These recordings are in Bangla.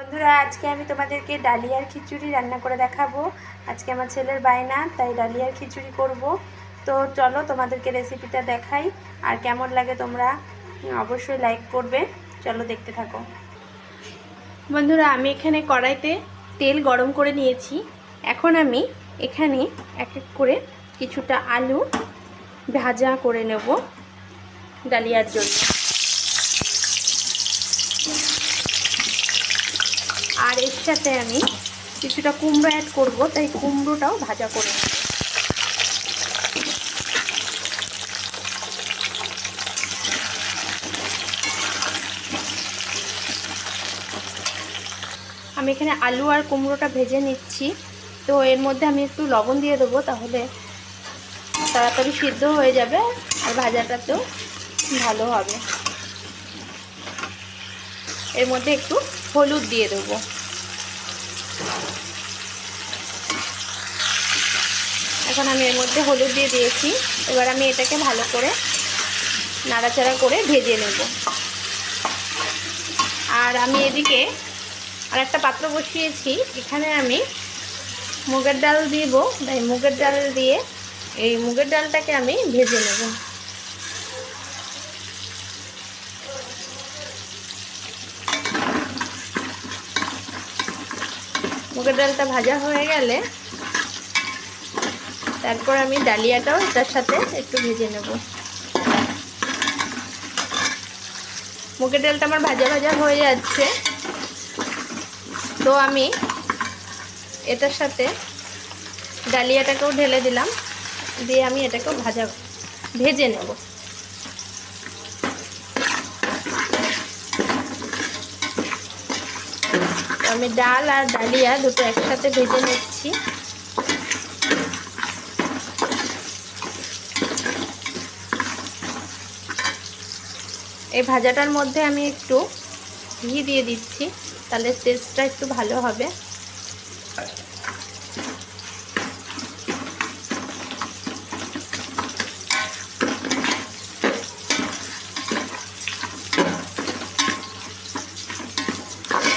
বন্ধুরা, আজকে আমি তোমাদেরকে ডালিয়ার খিচুড়ি রান্না করে দেখাবো। আজকে আমার ছেলের বায়না, তাই ডালিয়ার খিচুড়ি করব। তো চলো তোমাদেরকে রেসিপিটা দেখাই। আর কেমন লাগে তোমরা অবশ্যই লাইক করবে। চলো দেখতে থাকো। বন্ধুরা, আমি এখানে কড়াইতে তেল গরম করে নিয়েছি। এখন আমি এখানে এক এক করে কিছুটা আলু ভাজা করে নেব ডালিয়ার জন্য। আর এর সাথে আমি কিছুটা কুমড়ো অ্যাড করব, তাই কুমড়োটাও ভাজা করে নেব। আমি এখানে আলু আর কুমড়োটা ভেজে নিচ্ছি। তো এর মধ্যে আমি একটু লবণ দিয়ে দেবো, তাহলে তাড়াতাড়ি সিদ্ধ হয়ে যাবে আর ভাজাটাতেও ভালো হবে। এর মধ্যে একটু হলুদ দিয়ে দেবো। এখন আমি এর মধ্যে হলুদ দিয়ে দিয়েছি। এবার আমি এটাকে ভালো করে নাড়াচাড়া করে ভেজে নেব। আর আমি এদিকে আর একটা পাত্র বসিয়েছি। এখানে আমি মুগের ডাল দিব, তাই মুগের ডাল দিয়ে এই মুগের ডালটাকে আমি ভেজে নেব। মুগের ডালটা ভাজা হয়ে গেলে তারপর আমি ডালিয়াটাও এটার সাথে একটু ভেজে নেব। মুগের ডালটা আমার ভাজা ভাজা হয়ে যাচ্ছে, তো আমি এটার সাথে ডালিয়াটাকেও ঢেলে দিলাম, দিয়ে আমি এটাকেও ভেজে নেব। আমি ডাল আর ডালিয়া দুটো একসাথে ভেজে নিচ্ছি। এই ভাজাটার মধ্যে আমি একটু ঘি দিয়ে দিচ্ছি, তাহলে টেস্টটা একটু ভালো হবে।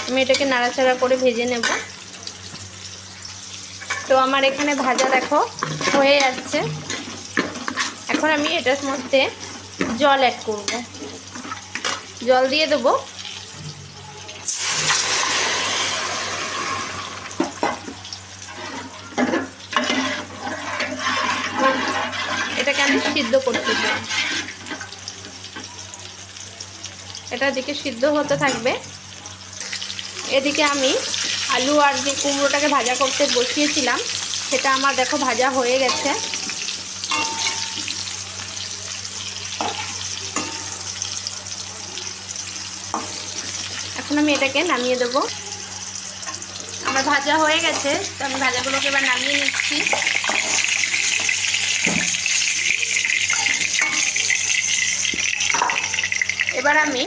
আমি এটাকে নাড়াচাড়া করে ভেজে নেব। তো আমার এখানে ভাজা দেখো হয়ে যাচ্ছে। এখন আমি এটার মধ্যে জল অ্যাড করব। জল দিয়ে দেবো। এটাকে আমি সিদ্ধ করতে চাই। এটা দিকে সিদ্ধ হতে থাকবে। এদিকে আমি আলু আর যে কুমড়োটাকে ভাজা করতে বসিয়েছিলাম, সেটা আমার দেখো ভাজা হয়ে গেছে। এখন আমি এটাকে নামিয়ে দেব। আমার ভাজা হয়ে গেছে, তো আমি ভাজাগুলোকে এবার নামিয়ে নিচ্ছি। এবার আমি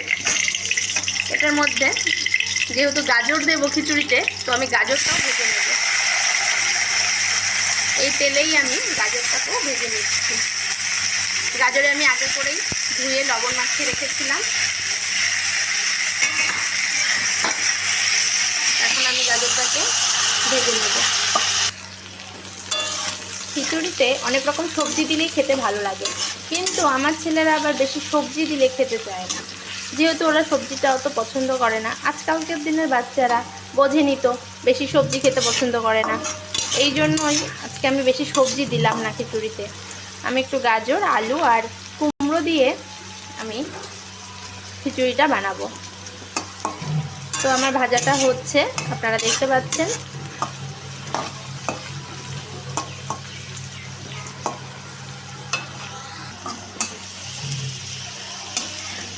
এটার মধ্যে যেহেতু গাজর দেবো খিচুড়িতে, তো আমি গাজরটাও ভেজে নেব। এই তেলেই আমি গাজরটাকেও ভেজে নিচ্ছি। গাজরে আমি আগে করেই ধুয়ে লবণ মাখিয়ে রেখেছিলাম। এখন আমি গাজরটাকে ভেজে নেব। খিচুড়িতে অনেক রকম সবজি দিলেই খেতে ভালো লাগে, কিন্তু আমার ছেলেরা আবার বেশি সবজি দিলে খেতে চায় না, যেহেতু ওরা সবজিটা অত পছন্দ করে না। আজকালকার দিনের বাচ্চারা বোঝেনি তো, বেশি সবজি খেতে পছন্দ করে না। এই জন্যই আজকে আমি বেশি সবজি দিলাম না খিচুড়িতে। আমি একটু গাজর, আলু আর কুমড়ো দিয়ে আমি খিচুড়িটা বানাবো। তো আমার ভাজাটা হচ্ছে, আপনারা দেখতে পাচ্ছেন।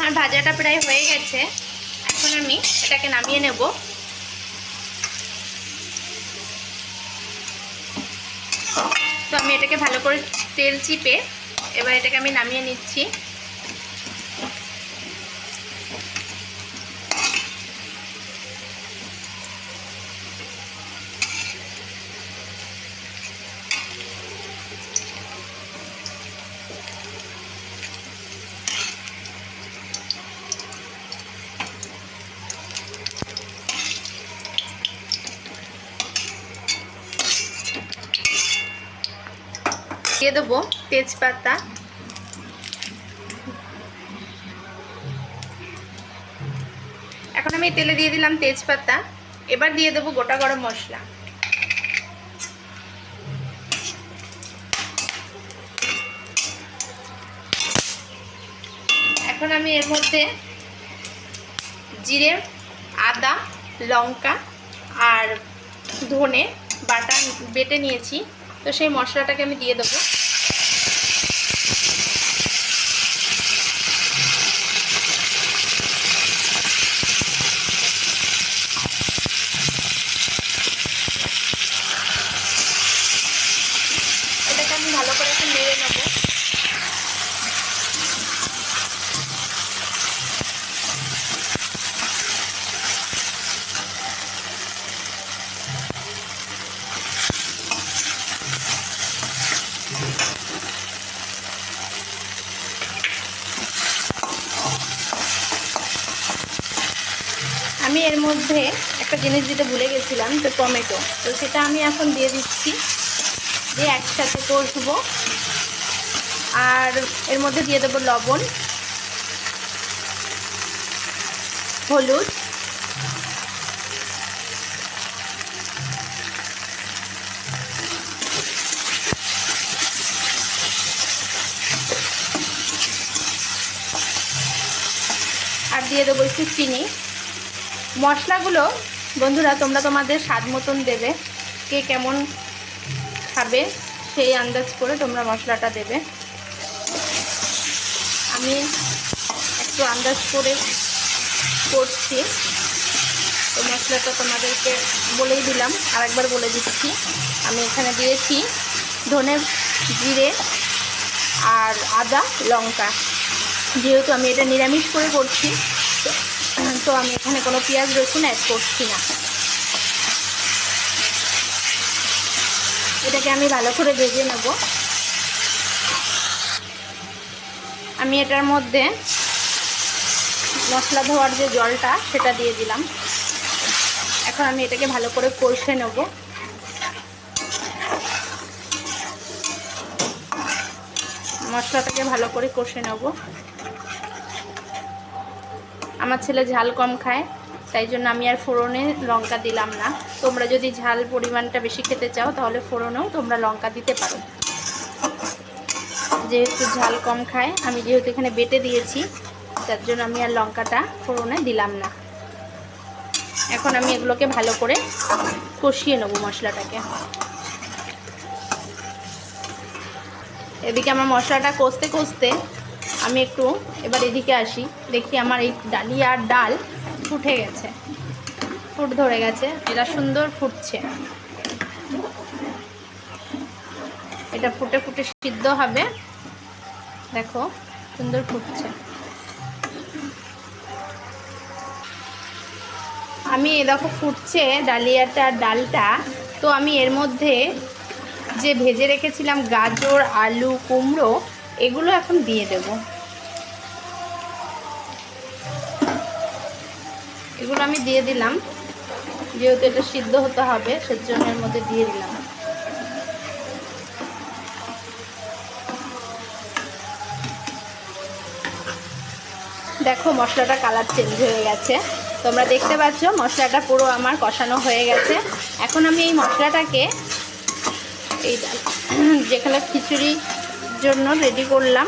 আর ভাজাটা প্রায় হয়ে গেছে। এখন আমি এটাকে নামিয়ে নেব। তো আমি এটাকে ভালো করে তেল চিপে এবার এটাকে আমি নামিয়ে নিচ্ছি। দিয়ে দেবো তেজপাতা, এখন আমি তেলে দিয়ে দিলাম তেজপাতা। এবার দিয়ে দেবো গোটা গরম মশলা, এখন আমি এর মধ্যে জিরে, আদা, লঙ্কা আর ধনে বাটা বেটে নিয়েছি, তো সেই মশলাটাকে আমি দিয়ে দেবো। এটাকে আমি ভালো করে একটু নেড়ে নেবো। আমি এর মধ্যে একটা জিনিস দিতে ভুলে গেছিলাম, তো টমেটো, তো সেটা আমি এখন দিয়ে দিচ্ছি, দিয়ে একসাথে কষবো। আর এর মধ্যে দিয়ে দেবো লবণ, হলুদ, আর দিয়ে দেবো একটু চিনি। মশলাগুলো বন্ধুরা তোমরা তোমাদের স্বাদ মতন দেবে, কে কেমন খাবে সেই আন্দাজ করে তোমরা মশলাটা দেবে। আমি একটু আন্দাজ করে করছি, তো মশলাটা তোমাদেরকে বলেই দিলাম, আরেকবার বলে দিচ্ছি। আমি এখানে দিয়েছি ধনে, জিরে আর আদা, লঙ্কা। যেহেতু আমি এটা নিরামিষ করে করছি, তো আমি এখানে কোনো পেঁয়াজ রসুন অ্যাড করছি না। এটাকে আমি ভালো করে ভেজে নেব। আমি এটার মধ্যে মশলা ধোয়ার যে জলটা সেটা দিয়ে দিলাম। এখন আমি এটাকে ভালো করে কষে নেব। মশলাটাকে ভালো করে কষে নেব। আমার ছেলে ঝাল কম খায়, তাই জন্য আমি আর ফোড়নে লঙ্কা দিলাম না। তোমরা যদি ঝাল পরিমাণটা বেশি খেতে চাও তাহলে ফোড়নেও তোমরা লঙ্কা দিতে পারো। যেহেতু ঝাল কম খায়, আমি যেহেতু এখানে বেটে দিয়েছি, তার জন্য আমি আর লঙ্কাটা ফোড়নে দিলাম না। এখন আমি এগুলোকে ভালো করে কষিয়ে নেব মশলাটাকে। এদিকে আমার মশলাটা কষতে কষতে আমি একটু এবার এদিকে আসি, দেখি আমার এই ডালিয়া আর ডাল ফুটে গেছে, ফুট ধরে গেছে, এটা সুন্দর ফুটছে। এটা ফুটে ফুটে সিদ্ধ হবে, দেখো সুন্দর ফুটছে। আমি দেখো ফুটছে ডালিয়াটা আর ডালটা, তো আমি এর মধ্যে যে ভেজে রেখেছিলাম গাজর, আলু, কুমড়ো, এগুলো এখন দিয়ে দেব। এগুলো আমি দিয়ে দিলাম, যেহেতু এটা সিদ্ধ হতে হবে সেজন্য এর মধ্যে দিয়ে দিলাম। দেখো মশলাটা কালার চেঞ্জ হয়ে গেছে, তোমরা দেখতে পাচ্ছ মশলাটা পুরো আমার কষানো হয়ে গেছে। এখন আমি এই মশলাটাকে এই যেখানে খিচুড়ির জন্য রেডি করলাম,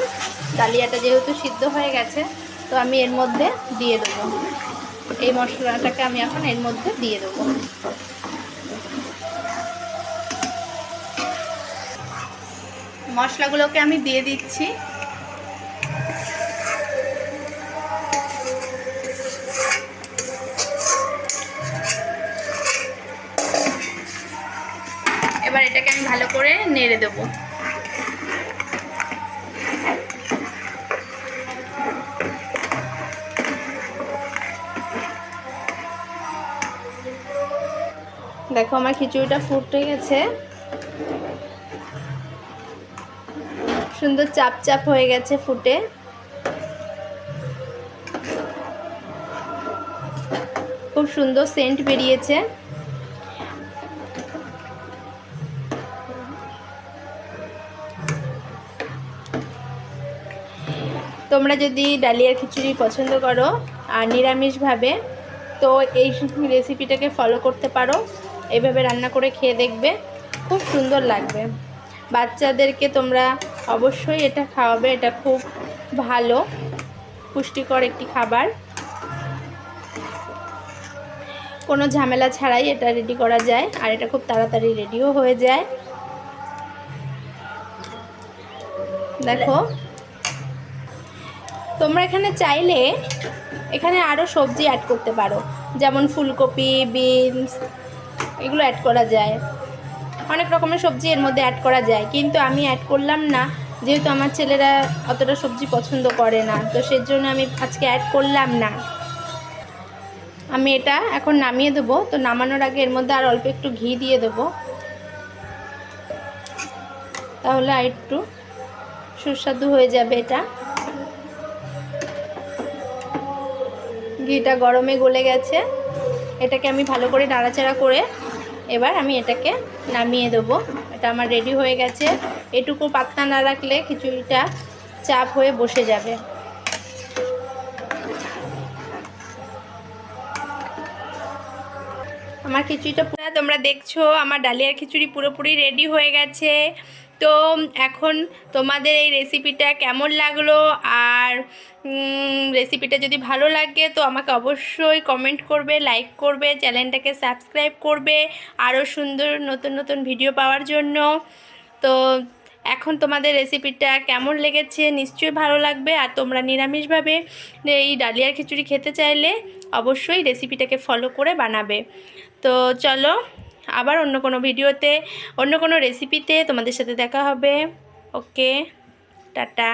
ডালিয়াটা যেহেতু সিদ্ধ হয়ে গেছে, তো আমি এর মধ্যে দিয়ে দেবো। এই মশলাটাকে আমি এখন এর মধ্যে দিয়ে দেবো। মশলাগুলোকে আমি দিয়ে দিচ্ছি। এবার এটাকে আমি ভালো করে নেড়ে দেবো। দেখো আমার খিচুড়িটা ফুটে গেছে, সুন্দর চাপ চাপ হয়ে গেছে ফুটে। খুব সুন্দর সেন্ট বেরিয়েছে। তোমরা যদি ডালিয়ার খিচুড়ি পছন্দ করো আর নিরামিষভাবে, তো এই রেসিপিটাকে ফলো করতে পারো। এইভাবে রান্না করে খেয়ে দেখবে, খুব সুন্দর লাগবে। বাচ্চাদেরকে তোমরা অবশ্যই এটা খাওয়াবে। এটা খুব ভালো পুষ্টিকর একটি খাবার। কোনো ঝামেলা ছাড়াই এটা রেডি করা যায়, আর এটা খুব তাড়াতাড়ি রেডিও হয়ে যায়। দেখো, তোমরা এখানে চাইলে এখানে আরও সবজি অ্যাড করতে পারো, যেমন ফুলকপি, বিনস, এগুলো অ্যাড করা যায়। অনেক রকমের সবজি এর মধ্যে অ্যাড করা যায়, কিন্তু আমি অ্যাড করলাম না, যেহেতু আমার ছেলেরা অতটা সবজি পছন্দ করে না, তো সেজন্য আমি আজকে অ্যাড করলাম না। আমি এটা এখন নামিয়ে দেবো। তো নামানোর আগে এর মধ্যে আর অল্প একটু ঘি দিয়ে দেবো, তাহলে আর একটু সুস্বাদু হয়ে যাবে এটা। ঘিটা গরমে গলে গেছে। এটাকে আমি ভালো করে নাড়াচাড়া করে এবার আমি এটাকে নামিয়ে দেবো। এটা আমার রেডি হয়ে গেছে। এটুকু পাতলা না রাখলে খিচুড়িটা চাপ হয়ে বসে যাবে। আমার খিচুড়িটা তোমরা দেখছো, আমার ডালিয়ার খিচুড়ি পুরোপুরি রেডি হয়ে গেছে। তো এখন তোমাদের এই রেসিপিটা কেমন লাগলো, আর রেসিপিটা যদি ভালো লাগে তো আমাকে অবশ্যই কমেন্ট করবে, লাইক করবে, চ্যানেলটাকে সাবস্ক্রাইব করবে আরও সুন্দর নতুন নতুন ভিডিও পাওয়ার জন্য। তো এখন তোমাদের রেসিপিটা কেমন লেগেছে নিশ্চয়ই ভালো লাগবে। আর তোমরা নিরামিষভাবে এই ডালিয়ার খিচুড়ি খেতে চাইলে অবশ্যই রেসিপিটাকে ফলো করে বানাবে। তো চলো, আবার অন্য কোনো ভিডিওতে, অন্য কোনো রেসিপিতে তোমাদের সাথে দেখা হবে। ওকে, টাটা।